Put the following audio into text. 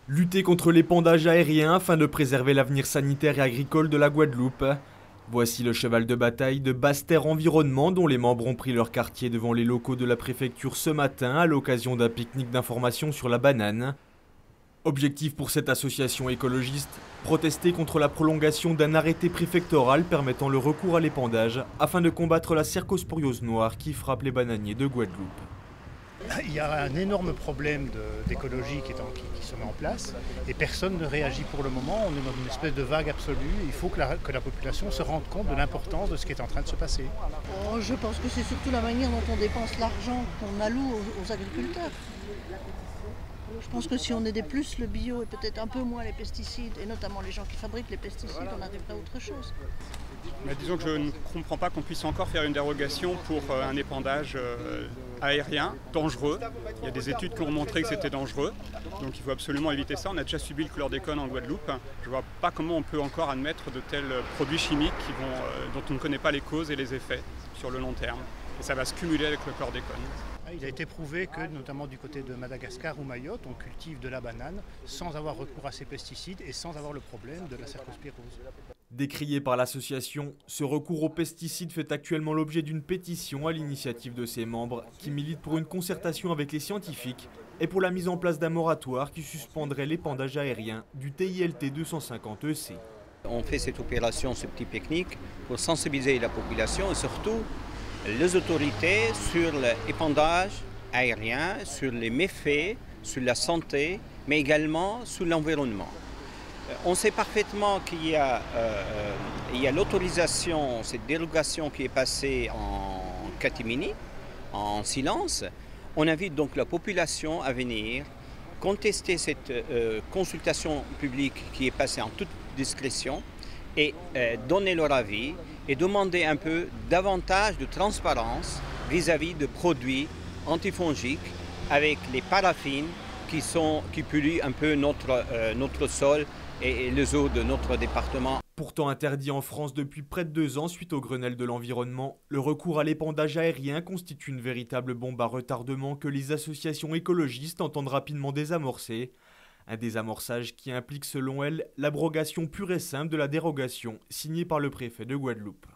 Lutter contre l'épandage aérien afin de préserver l'avenir sanitaire et agricole de la Guadeloupe. Voici le cheval de bataille de Basse-Terre Environnement dont les membres ont pris leur quartier devant les locaux de la préfecture ce matin à l'occasion d'un pique-nique d'information sur la banane. Objectif pour cette association écologiste, protester contre la prolongation d'un arrêté préfectoral permettant le recours à l'épandage afin de combattre la cercosporiose noire qui frappe les bananiers de Guadeloupe. Il y a un énorme problème d'écologie qui se met en place et personne ne réagit pour le moment. On est dans une espèce de vague absolue. Il faut que la population se rende compte de l'importance de ce qui est en train de se passer. Je pense que c'est surtout la manière dont on dépense l'argent qu'on alloue aux agriculteurs. Je pense que si on aidait plus le bio et peut-être un peu moins les pesticides, et notamment les gens qui fabriquent les pesticides, on arriverait à autre chose. Mais disons que je ne comprends pas qu'on puisse encore faire une dérogation pour un épandage aérien dangereux. Il y a des études qui ont montré que c'était dangereux, donc il faut absolument éviter ça. On a déjà subi le chlordécone en Guadeloupe. Je ne vois pas comment on peut encore admettre de tels produits chimiques dont on ne connaît pas les causes et les effets sur le long terme. Et ça va se cumuler avec le chlordécone. Il a été prouvé que, notamment du côté de Madagascar ou Mayotte, on cultive de la banane sans avoir recours à ces pesticides et sans avoir le problème de la cercospirose. Décrié par l'association, ce recours aux pesticides fait actuellement l'objet d'une pétition à l'initiative de ses membres qui militent pour une concertation avec les scientifiques et pour la mise en place d'un moratoire qui suspendrait l'épandage aérien du TILT 250 EC. On fait cette opération, ce petit pique-nique, pour sensibiliser la population et surtout les autorités sur l'épandage aérien, sur les méfaits, sur la santé, mais également sur l'environnement. On sait parfaitement qu'il y a l'autorisation, cette dérogation qui est passée en catimini, en silence. On invite donc la population à venir contester cette consultation publique qui est passée en toute discrétion et donner leur avis et demander un peu davantage de transparence vis-à-vis de produits antifongiques avec les paraffines qui polluent un peu notre sol et les eaux de notre département. Pourtant interdit en France depuis près de 2 ans suite au Grenelle de l'environnement, le recours à l'épandage aérien constitue une véritable bombe à retardement que les associations écologistes entendent rapidement désamorcer. Un désamorçage qui implique selon elles l'abrogation pure et simple de la dérogation signée par le préfet de Guadeloupe.